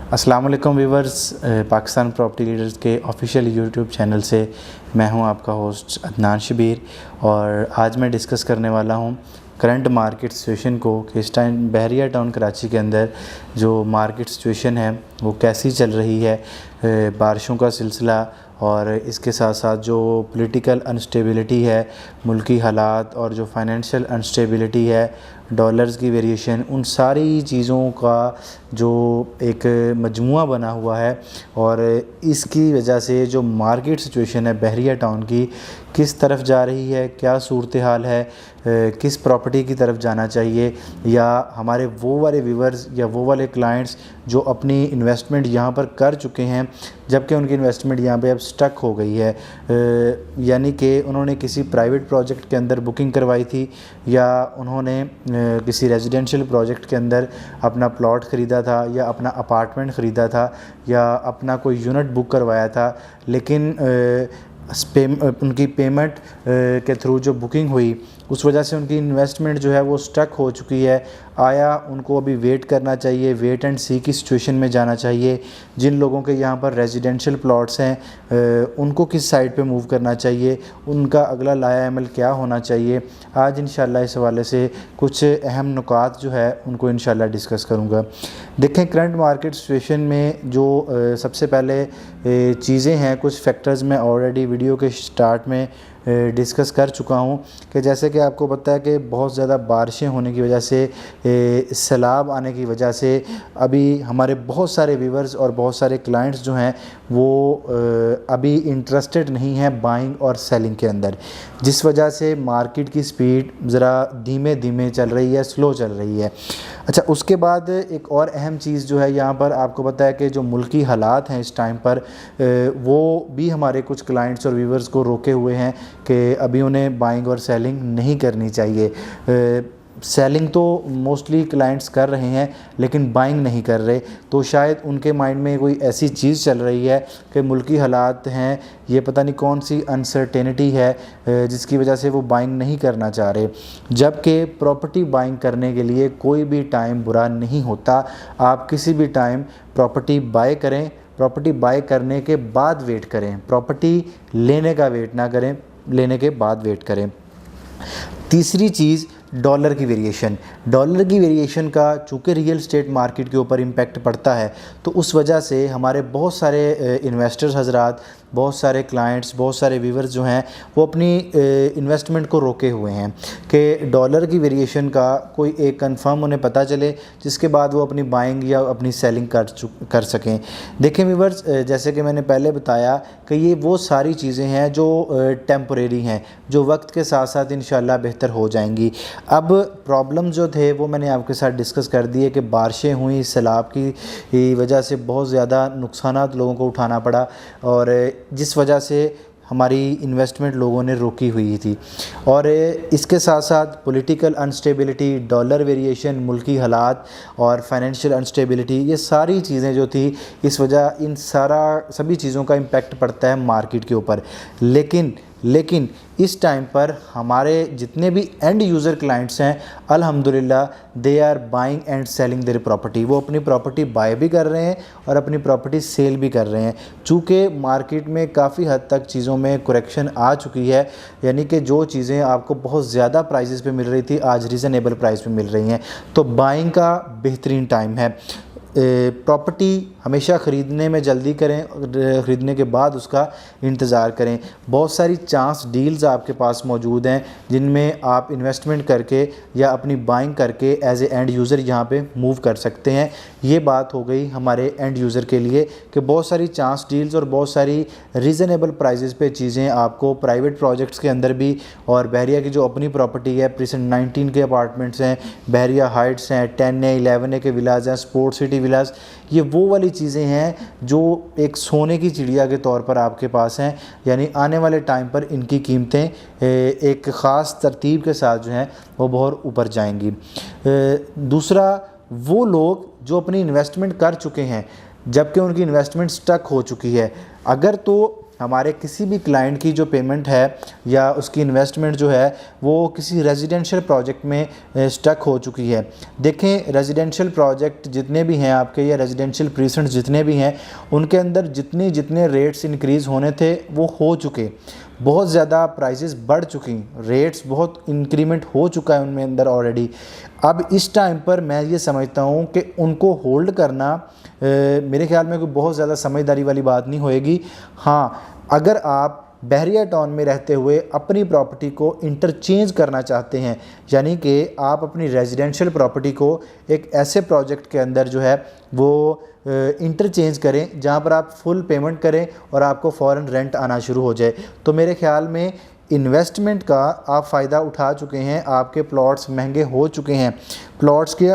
अस्सलाम वालेकुम viewers, Pakistan property leaders के ऑफिशियल यूट्यूब चैनल से मैं हूं आपका होस्ट अदनान शबीर। और आज मैं डिस्कस करने वाला हूं करंट मार्केट सिचुएशन को कि इस टाइम बहरिया टाउन कराची के अंदर जो मार्केट सिचुएशन है वो कैसी चल रही है, बारिशों का सिलसिला और इसके साथ साथ जो पॉलिटिकल अनस्टेबिलिटी है, मुल्की हालात और जो फाइनेंशियल अनस्टेबिलिटी है, डॉलर्स की वेरिएशन, उन सारी चीज़ों का जो एक मजमुआ बना हुआ है। और इसकी वजह से जो मार्केट सिचुएशन है बहरिया टाउन की किस तरफ जा रही है, क्या सूरत हाल है, किस प्रॉपर्टी की तरफ जाना चाहिए, या हमारे वो वाले व्यूवर्स या वो वाले क्लाइंट्स जो अपनी इन्वेस्टमेंट यहाँ पर कर चुके हैं जबकि उनकी इन्वेस्टमेंट यहाँ पे अब स्टक हो गई है, यानी कि उन्होंने किसी प्राइवेट प्रोजेक्ट के अंदर बुकिंग करवाई थी या उन्होंने किसी रेजिडेंशियल प्रोजेक्ट के अंदर अपना प्लॉट ख़रीदा था या अपना अपार्टमेंट ख़रीदा था या अपना कोई यूनिट बुक करवाया था, लेकिन उनकी पेमेंट के थ्रू जो बुकिंग हुई उस वजह से उनकी इन्वेस्टमेंट जो है वो स्टक हो चुकी है। आया उनको अभी वेट करना चाहिए, वेट एंड सी की सिचुएशन में जाना चाहिए? जिन लोगों के यहाँ पर रेजिडेंशियल प्लॉट्स हैं उनको किस साइड पे मूव करना चाहिए, उनका अगला लाया अमल क्या होना चाहिए? आज इंशाल्लाह इस हवाले से कुछ अहम नुकात जो है उनको इंशाल्लाह डिस्कस करूँगा। देखें, करंट मार्केट सिचुएशन में जो सबसे पहले चीज़ें हैं, कुछ फैक्टर्स मैं ऑलरेडी वीडियो के स्टार्ट में डिस्कस कर चुका हूँ कि जैसे कि आपको पता है कि बहुत ज़्यादा बारिशें होने की वजह से, सैलाब आने की वजह से अभी हमारे बहुत सारे व्यूवर्स और बहुत सारे क्लाइंट्स जो हैं वो अभी इंटरेस्टेड नहीं हैं बाइंग और सेलिंग के अंदर, जिस वजह से मार्केट की स्पीड ज़रा धीमे धीमे चल रही है, स्लो चल रही है। अच्छा, उसके बाद एक और अहम चीज़ जो है यहाँ पर आपको पता है कि जो मुल्की हालात हैं इस टाइम पर वो भी हमारे कुछ क्लाइंट्स और व्यूवर्स को रोके हुए हैं कि अभी उन्हें बाइंग और सेलिंग नहीं करनी चाहिए। सेलिंग तो मोस्टली क्लाइंट्स कर रहे हैं लेकिन बाइंग नहीं कर रहे, तो शायद उनके माइंड में कोई ऐसी चीज़ चल रही है कि मुल्की हालात हैं, ये पता नहीं कौन सी अनसर्टेनिटी है जिसकी वजह से वो बाइंग नहीं करना चाह रहे। जबकि प्रॉपर्टी बाइंग करने के लिए कोई भी टाइम बुरा नहीं होता। आप किसी भी टाइम प्रॉपर्टी बाय करें, प्रॉपर्टी बाय करने के बाद वेट करें, प्रॉपर्टी लेने का वेट ना करें, लेने के बाद वेट करें। तीसरी चीज़, डॉलर की वेरिएशन। डॉलर की वेरिएशन का चूँकि रियल स्टेट मार्केट के ऊपर इम्पैक्ट पड़ता है, तो उस वजह से हमारे बहुत सारे इन्वेस्टर्स हजरात, बहुत सारे क्लाइंट्स, बहुत सारे व्यूवर्स जो हैं वो अपनी इन्वेस्टमेंट को रोके हुए हैं कि डॉलर की वेरिएशन का कोई एक कंफर्म उन्हें पता चले जिसके बाद वो अपनी बाइंग या अपनी सेलिंग कर सकें। देखें व्यूवर्स, जैसे कि मैंने पहले बताया कि ये वो सारी चीज़ें हैं जो टेम्परेरी हैं, जो वक्त के साथ साथ इंशाल्लाह बेहतर हो जाएंगी। अब प्रॉब्लम जो थे वो मैंने आपके साथ डिस्कस कर दिए कि बारिशें हुई, सैलाब की वजह से बहुत ज़्यादा नुकसानात लोगों को उठाना पड़ा और जिस वजह से हमारी इन्वेस्टमेंट लोगों ने रोकी हुई थी। और इसके साथ साथ पॉलिटिकल अनस्टेबिलिटी, डॉलर वेरिएशन, मुल्की हालात और फाइनेंशियल अनस्टेबिलिटी, ये सारी चीज़ें जो थी, इस वजह इन सभी चीज़ों का इम्पेक्ट पड़ता है मार्केट के ऊपर। लेकिन इस टाइम पर हमारे जितने भी एंड यूज़र क्लाइंट्स हैं, अल्हम्दुलिल्लाह they are buying and selling their property. वो अपनी प्रॉपर्टी बाय भी कर रहे हैं और अपनी प्रॉपर्टी सेल भी कर रहे हैं। चूँकि मार्केट में काफ़ी हद तक चीज़ों में करेक्शन आ चुकी है, यानी कि जो चीज़ें आपको बहुत ज़्यादा प्राइसेस पे मिल रही थी आज रीज़नेबल प्राइस पे मिल रही हैं, तो बाइंग का बेहतरीन टाइम है। प्रॉपर्टी हमेशा ख़रीदने में जल्दी करें, ख़रीदने के बाद उसका इंतज़ार करें। बहुत सारी चांस डील्स आपके पास मौजूद हैं जिनमें आप इन्वेस्टमेंट करके या अपनी बाइंग करके एज ए एंड यूज़र यहाँ पे मूव कर सकते हैं। ये बात हो गई हमारे एंड यूज़र के लिए कि बहुत सारी चांस डील्स और बहुत सारी रीज़नेबल प्राइजेस पे चीज़ें आपको प्राइवेट प्रोजेक्ट्स के अंदर भी, और बहरिया की जो अपनी प्रॉपर्टी है, प्रेजेंट 19 के अपार्टमेंट्स हैं, बहरिया हाइट्स हैं, 10A 11A के विलाज हैं, स्पोर्ट सिटी विलाज, ये वो वाली चीज़ें हैं जो एक सोने की चिड़िया के तौर पर आपके पास हैं। यानी आने वाले टाइम पर इनकी कीमतें एक ख़ास तरतीब के साथ जो हैं वो बहुत ऊपर जाएंगी। दूसरा, वो लोग जो अपनी इन्वेस्टमेंट कर चुके हैं जबकि उनकी इन्वेस्टमेंट स्टक हो चुकी है, अगर तो हमारे किसी भी क्लाइंट की जो पेमेंट है या उसकी इन्वेस्टमेंट जो है वो किसी रेजिडेंशियल प्रोजेक्ट में स्टक हो चुकी है। देखें, रेजिडेंशियल प्रोजेक्ट जितने भी हैं आपके या रेजिडेंशियल प्रीसेंट जितने भी हैं, उनके अंदर जितने रेट्स इंक्रीज़ होने थे वो हो चुके, बहुत ज़्यादा प्राइसेस बढ़ चुकी, रेट्स बहुत इंक्रीमेंट हो चुका है उनमें अंदर ऑलरेडी। अब इस टाइम पर मैं ये समझता हूँ कि उनको होल्ड करना मेरे ख्याल में कोई बहुत ज़्यादा समझदारी वाली बात नहीं होएगी। हाँ, अगर आप बहरिया टाउन में रहते हुए अपनी प्रॉपर्टी को इंटरचेंज करना चाहते हैं, यानी कि आप अपनी रेजिडेंशियल प्रॉपर्टी को एक ऐसे प्रोजेक्ट के अंदर जो है वो इंटरचेंज करें जहां पर आप फुल पेमेंट करें और आपको फ़ौरन रेंट आना शुरू हो जाए, तो मेरे ख्याल में इन्वेस्टमेंट का आप फ़ायदा उठा चुके हैं। आपके प्लॉट्स महंगे हो चुके हैं, प्लॉट्स के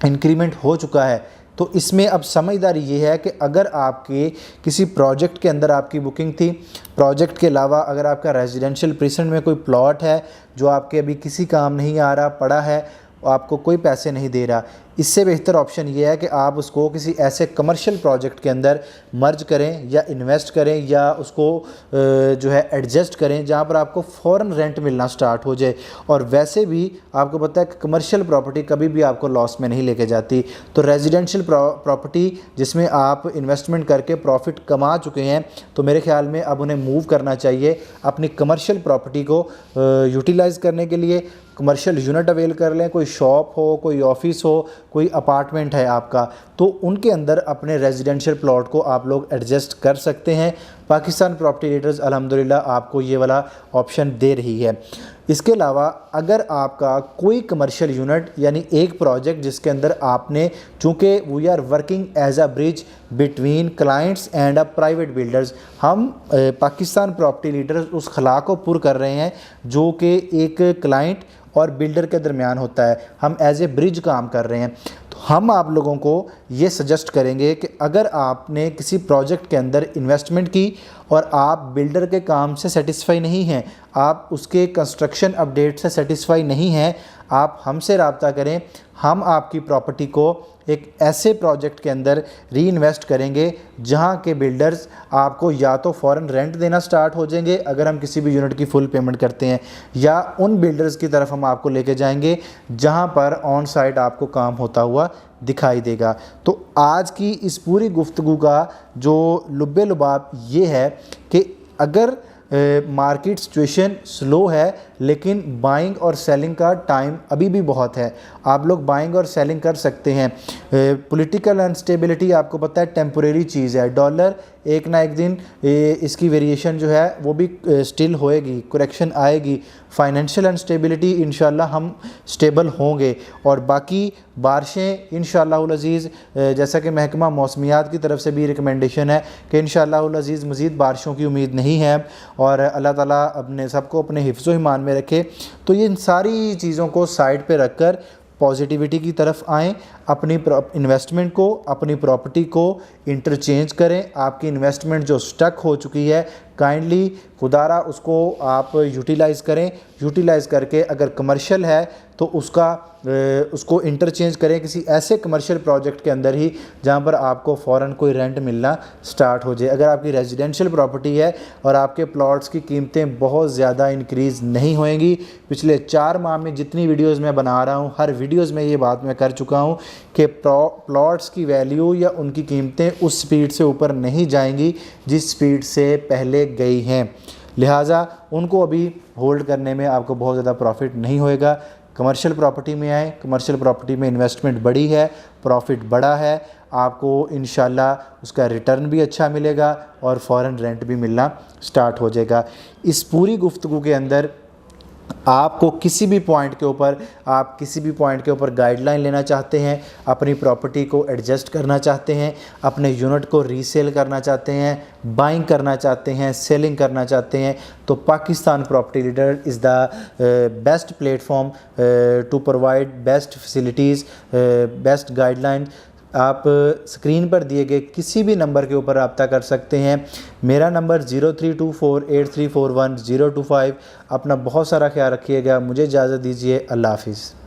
इंक्रीमेंट हो चुका है। तो इसमें अब समझदारी ये है कि अगर आपके किसी प्रोजेक्ट के अंदर आपकी बुकिंग थी, प्रोजेक्ट के अलावा अगर आपका रेजिडेंशियल प्रीसेंट में कोई प्लॉट है जो आपके अभी किसी काम नहीं आ रहा, पड़ा है, आपको कोई पैसे नहीं दे रहा, इससे बेहतर ऑप्शन ये है कि आप उसको किसी ऐसे कमर्शियल प्रोजेक्ट के अंदर मर्ज करें या इन्वेस्ट करें या उसको जो है एडजस्ट करें जहां पर आपको फ़ौरन रेंट मिलना स्टार्ट हो जाए। और वैसे भी आपको पता है कि कमर्शियल प्रॉपर्टी कभी भी आपको लॉस में नहीं लेके जाती। तो रेजिडेंशियल प्रॉपर्टी जिसमें आप इन्वेस्टमेंट करके प्रॉफिट कमा चुके हैं, तो मेरे ख्याल में अब उन्हें मूव करना चाहिए अपनी कमर्शियल प्रॉपर्टी को यूटिलाइज़ करने के लिए। कमर्शियल यूनिट अवेल कर लें, कोई शॉप हो, कोई ऑफिस हो, कोई अपार्टमेंट है आपका, तो उनके अंदर अपने रेजिडेंशियल प्लॉट को आप लोग एडजस्ट कर सकते हैं। पाकिस्तान प्रॉपर्टी लीडर्स अल्हम्दुलिल्लाह आपको ये वाला ऑप्शन दे रही है। इसके अलावा अगर आपका कोई कमर्शियल यूनिट यानी एक प्रोजेक्ट जिसके अंदर आपने, चूँकि we are working as a bridge between clients and a private builders, हम पाकिस्तान प्रॉपर्टी लीडर्स उस खला को पुर कर रहे हैं जो कि एक क्लाइंट और बिल्डर के दरमियान होता है। हम एज ए ब्रिज काम कर रहे हैं। तो हम आप लोगों को ये सजेस्ट करेंगे कि अगर आपने किसी प्रोजेक्ट के अंदर इन्वेस्टमेंट की और आप बिल्डर के काम से सेटिस्फाई नहीं हैं, आप उसके कंस्ट्रक्शन अपडेट से सेटिस्फाई नहीं हैं, आप हमसे रब्ता करें। हम आपकी प्रॉपर्टी को एक ऐसे प्रोजेक्ट के अंदर री इन्वेस्ट करेंगे जहां के बिल्डर्स आपको या तो फ़ौरन रेंट देना स्टार्ट हो जाएंगे अगर हम किसी भी यूनिट की फुल पेमेंट करते हैं, या उन बिल्डर्स की तरफ हम आपको लेके जाएंगे जहां पर ऑन साइट आपको काम होता हुआ दिखाई देगा। तो आज की इस पूरी गुफ्तगू का जो लुब्बे लुबाब ये है कि अगर मार्केट सिचुएशन स्लो है लेकिन बाइंग और सेलिंग का टाइम अभी भी बहुत है, आप लोग बाइंग और सेलिंग कर सकते हैं। पॉलिटिकल अनस्टेबिलिटी आपको पता है टेम्पोरेरी चीज़ है, डॉलर एक ना एक दिन इसकी वेरिएशन जो है वो भी स्टिल होएगी, करेक्शन आएगी। फाइनेंशियल अनस्टेबिलिटी इंशाल्लाह हम स्टेबल होंगे, और बाकी बारिशें इंशाअल्लाहुल अज़ीज़ जैसा कि महकमा मौसमियात की तरफ से भी रिकमेंडेशन है कि इंशाअल्लाहुल अज़ीज़ मज़ीद बारिशों की उम्मीद नहीं है, और अल्लाह ताला अपने सबको अपने हिफ्ज़ व ईमान में रखे। तो ये इन सारी चीज़ों को साइड पे रखकर पॉजिटिविटी की तरफ आएँ, अपनी इन्वेस्टमेंट को, अपनी प्रॉपर्टी को इंटरचेंज करें। आपकी इन्वेस्टमेंट जो स्टक हो चुकी है काइंडली खुदारा उसको आप यूटिलाइज़ करें। यूटिलाइज़ करके अगर कमर्शियल है तो उसको इंटरचेंज करें किसी ऐसे कमर्शियल प्रोजेक्ट के अंदर ही जहां पर आपको फ़ौरन कोई रेंट मिलना स्टार्ट हो जाए। अगर आपकी रेजिडेंशियल प्रॉपर्टी है और आपके प्लॉट्स की कीमतें बहुत ज़्यादा इंक्रीज़ नहीं होएंगी, पिछले 4 माह में जितनी वीडियोज़ मैं बना रहा हूँ हर वीडियोज़ में ये बात मैं कर चुका हूँ कि प्लॉट्स की वैल्यू या उनकी कीमतें उस स्पीड से ऊपर नहीं जाएंगी जिस स्पीड से पहले गई हैं, लिहाजा उनको अभी होल्ड करने में आपको बहुत ज़्यादा प्रॉफिट नहीं होएगा। कमर्शियल प्रॉपर्टी में आए, कमर्शियल प्रॉपर्टी में इन्वेस्टमेंट बड़ी है, प्रॉफिट बड़ा है, आपको इंशाल्लाह उसका रिटर्न भी अच्छा मिलेगा और फ़ौरन रेंट भी मिलना स्टार्ट हो जाएगा। इस पूरी गुफ्तगू के अंदर आपको किसी भी पॉइंट के ऊपर गाइडलाइन लेना चाहते हैं, अपनी प्रॉपर्टी को एडजस्ट करना चाहते हैं, अपने यूनिट को रीसेल करना चाहते हैं, बाइंग करना चाहते हैं, सेलिंग करना चाहते हैं, तो Pakistan property leader is the best platform to provide best facilities, best guideline. आप स्क्रीन पर दिए गए किसी भी नंबर के ऊपर रब्ता कर सकते हैं। मेरा नंबर 03248341 025। अपना बहुत सारा ख्याल रखिएगा। मुझे इजाज़त दीजिए। अल्लाह हाफिज़।